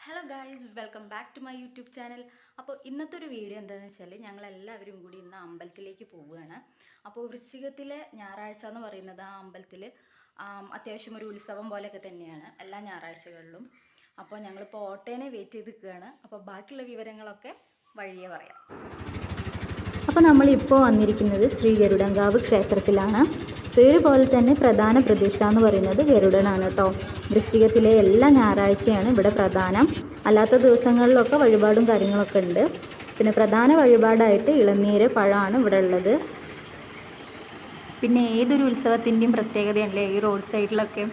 Hello guys, welcome back to my YouTube channel. അപ്പോൾ ഇന്നത്തെ ഒരു വീഡിയോ എന്താണെന്ന് വെച്ചാൽ ഞങ്ങളെല്ലാവരും കൂടി ഇന്ന് അമ്പലത്തിലേക്ക് പോവുകയാണ്. അപ്പോൾ വൃശ്ചികത്തിലെ ഞായറാഴ്ച എന്ന് പറയുന്നത് ആ അമ്പലത്തിൽ അത്യാവശ്യം ഒരു ഉത്സവം പോലെയൊക്കെ തന്നെയാണ് എല്ലാ ഞായറാഴ്ചകളിലും. അപ്പോൾ ഞങ്ങളിപ്പോൾ ഓട്ടോനെ വെയിറ്റ് ചെയ്ത് നിൽക്കുകയാണ്. അപ്പോൾ ബാക്കിയുള്ള വിവരങ്ങളൊക്കെ വഴിയേ പറയാം. അപ്പോൾ നമ്മളിപ്പോൾ വന്നിരിക്കുന്നത് ശ്രീ ഗരുഡങ്കാവ് ക്ഷേത്രത്തിലാണ്. പേര് പോലെ തന്നെ പ്രധാന പ്രതിഷ്ഠ എന്ന് പറയുന്നത് ഗരുഡനാണ് കേട്ടോ. വൃശ്ചികത്തിലെ എല്ലാ ഞായറാഴ്ചയാണ് ഇവിടെ പ്രധാനം. അല്ലാത്ത ദിവസങ്ങളിലൊക്കെ വഴിപാടും കാര്യങ്ങളൊക്കെ ഉണ്ട്. പിന്നെ പ്രധാന വഴിപാടായിട്ട് ഇളനീര് പഴമാണ് ഇവിടെ ഉള്ളത്. പിന്നെ ഏതൊരു ഉത്സവത്തിൻ്റെയും പ്രത്യേകതയാണല്ലേ ഈ റോഡ് സൈഡിലൊക്കെ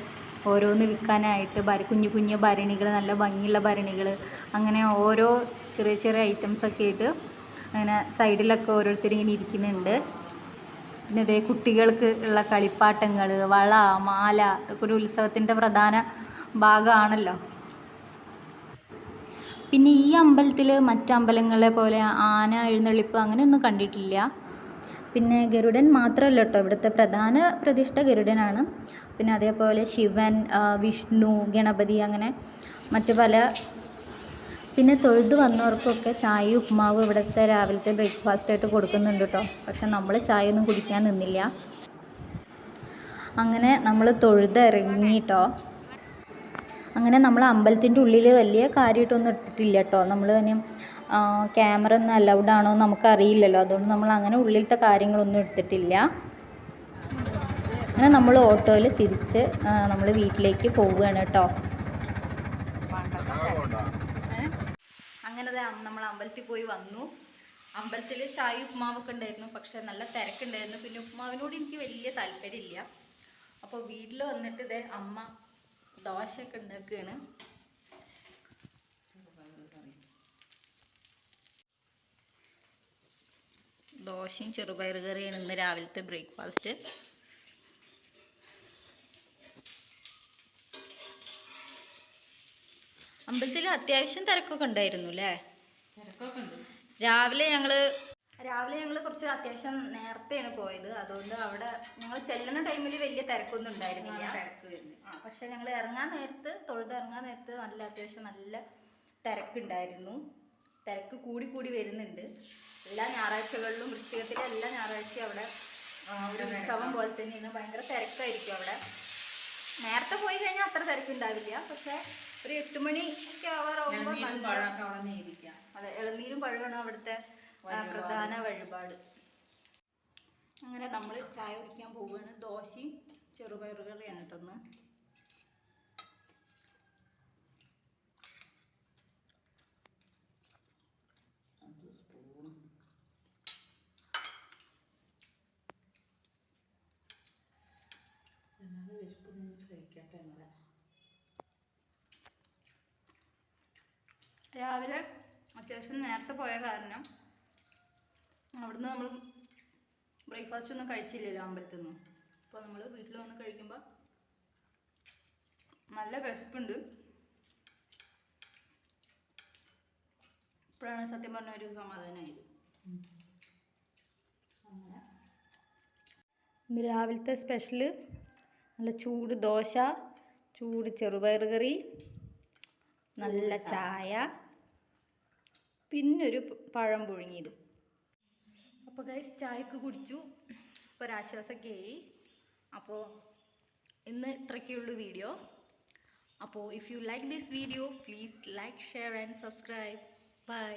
ഓരോന്ന് വിൽക്കാനായിട്ട് കുഞ്ഞു കുഞ്ഞു ഭരണികൾ, നല്ല ഭംഗിയുള്ള ഭരണികൾ, അങ്ങനെ ഓരോ ചെറിയ ചെറിയ ഐറ്റംസൊക്കെ ആയിട്ട് അങ്ങനെ സൈഡിലൊക്കെ ഓരോരുത്തർ ഇങ്ങനെ ഇരിക്കുന്നുണ്ട്. പിന്നെ ഇതേ കുട്ടികൾക്ക് ഉള്ള കളിപ്പാട്ടങ്ങൾ, വള, മാല, ഇതൊക്കെ ഒരു ഉത്സവത്തിൻ്റെ പ്രധാന ഭാഗമാണല്ലോ. പിന്നെ ഈ അമ്പലത്തിൽ മറ്റമ്പലങ്ങളെ പോലെ ആന എഴുന്നള്ളിപ്പ് അങ്ങനെയൊന്നും കണ്ടിട്ടില്ല. പിന്നെ ഗരുഡൻ മാത്രമല്ല കേട്ടോ ഇവിടുത്തെ പ്രധാന പ്രതിഷ്ഠ ഗരുഡനാണ്. പിന്നെ അതേപോലെ ശിവൻ, വിഷ്ണു, ഗണപതി, അങ്ങനെ മറ്റു പല. പിന്നെ തൊഴുത് വന്നവർക്കൊക്കെ ചായ ഉപ്മാവ് ഇവിടുത്തെ രാവിലത്തെ ബ്രേക്ക്ഫാസ്റ്റായിട്ട് കൊടുക്കുന്നുണ്ട് കേട്ടോ. പക്ഷെ നമ്മൾ ചായ ഒന്നും കുടിക്കാൻ നിന്നില്ല. അങ്ങനെ നമ്മൾ തൊഴുതിറങ്ങി കേട്ടോ. അങ്ങനെ നമ്മൾ അമ്പലത്തിൻ്റെ ഉള്ളിൽ വലിയ കാര്യമായിട്ടൊന്നും എടുത്തിട്ടില്ല കേട്ടോ. നമ്മൾ തന്നെ ക്യാമറ ഒന്നും അലൗഡ് ആണോ എന്ന് നമുക്കറിയില്ലല്ലോ. അതുകൊണ്ട് നമ്മൾ അങ്ങനെ ഉള്ളിലത്തെ കാര്യങ്ങളൊന്നും എടുത്തിട്ടില്ല. അങ്ങനെ നമ്മൾ ഓട്ടോയിൽ തിരിച്ച് നമ്മൾ വീട്ടിലേക്ക് പോവുകയാണ് കേട്ടോ. അങ്ങനെ നമ്മൾ അമ്പലത്തിൽ പോയി വന്നു. അമ്പലത്തിൽ ചായ ഉപ്മാവൊക്കെ ഉണ്ടായിരുന്നു, പക്ഷെ നല്ല തിരക്കുണ്ടായിരുന്നു. പിന്നെ ഉപ്മാവിനോട് എനിക്ക് വലിയ താല്പര്യമില്ല. അപ്പോൾ വീട്ടിൽ വന്നിട്ട് ഇതേ അമ്മ ദോശയൊക്കെ ഉണ്ടാക്കുകയാണ്. ദോശയും ചെറുപയർ കറിയാണ് ഇന്ന് രാവിലത്തെ ബ്രേക്ക്ഫാസ്റ്റ്. അമ്പലത്തിൽ അത്യാവശ്യം തിരക്കൊക്കെ ഉണ്ടായിരുന്നു അല്ലേ? രാവിലെ ഞങ്ങൾ കുറച്ച് അത്യാവശ്യം നേരത്തെയാണ് പോയത്. അതുകൊണ്ട് അവിടെ ഞങ്ങൾ ചെല്ലുന്ന ടൈമിൽ വലിയ തിരക്കൊന്നും ഉണ്ടായിരുന്നില്ല. പക്ഷെ ഞങ്ങൾ തൊഴുതിറങ്ങാൻ നേരത്ത് നല്ല അത്യാവശ്യം നല്ല തിരക്കുണ്ടായിരുന്നു. തിരക്ക് കൂടി വരുന്നുണ്ട്. എല്ലാ ഞായറാഴ്ചകളിലും വൃശ്ചികത്തിലെ എല്ലാ ഞായറാഴ്ചയും അവിടെ ഒരു ഉത്സവം പോലെ തന്നെയാണ്. ഭയങ്കര തിരക്കായിരിക്കും അവിടെ. നേരത്തെ പോയി കഴിഞ്ഞാൽ അത്ര തിരക്കുണ്ടാവില്ല. പക്ഷെ ഒരു 8 മണി ഒക്കെ ആവാറാവുമ്പോൾ അതെ, ഇളനീരും പഴമാണ് അവിടുത്തെ പ്രധാന വഴിപാട്. അങ്ങനെ നമ്മൾ ചായ കുടിക്കാൻ പോവുകയാണ്. ദോശയും ചെറുപയർ കറിയാണ് കേട്ടൊന്ന്. രാവിലെ അത്യാവശ്യം നേരത്തെ പോയ കാരണം അവിടുന്ന് നമ്മൾ ബ്രേക്ക്ഫാസ്റ്റ് ഒന്നും കഴിച്ചില്ലല്ലോ അമ്പലത്തിൽ നിന്ന്. അപ്പോൾ നമ്മൾ വീട്ടിൽ വന്ന് കഴിക്കുമ്പോൾ നല്ല വിശപ്പുണ്ട്. ഇപ്പോഴാണ് സത്യം പറഞ്ഞ ഒരു സമാധാനമായത്. ഇന്ന് രാവിലത്തെ സ്പെഷ്യല് നല്ല ചൂട് ദോശ, ചൂട് ചെറുപയർ കറി, നല്ല ചായ, പിന്നൊരു പഴം പുഴുങ്ങിയതും. അപ്പോൾ ഗൈസ് ചായയൊക്കെ കുടിച്ചു. ഇപ്പോൾ ഒരാശ്വാസമൊക്കെ ആയി. അപ്പോൾ ഇന്ന് ഇത്രയൊക്കെയുള്ളൂ വീഡിയോ. അപ്പോൾ if you like this video please like, share and subscribe. By.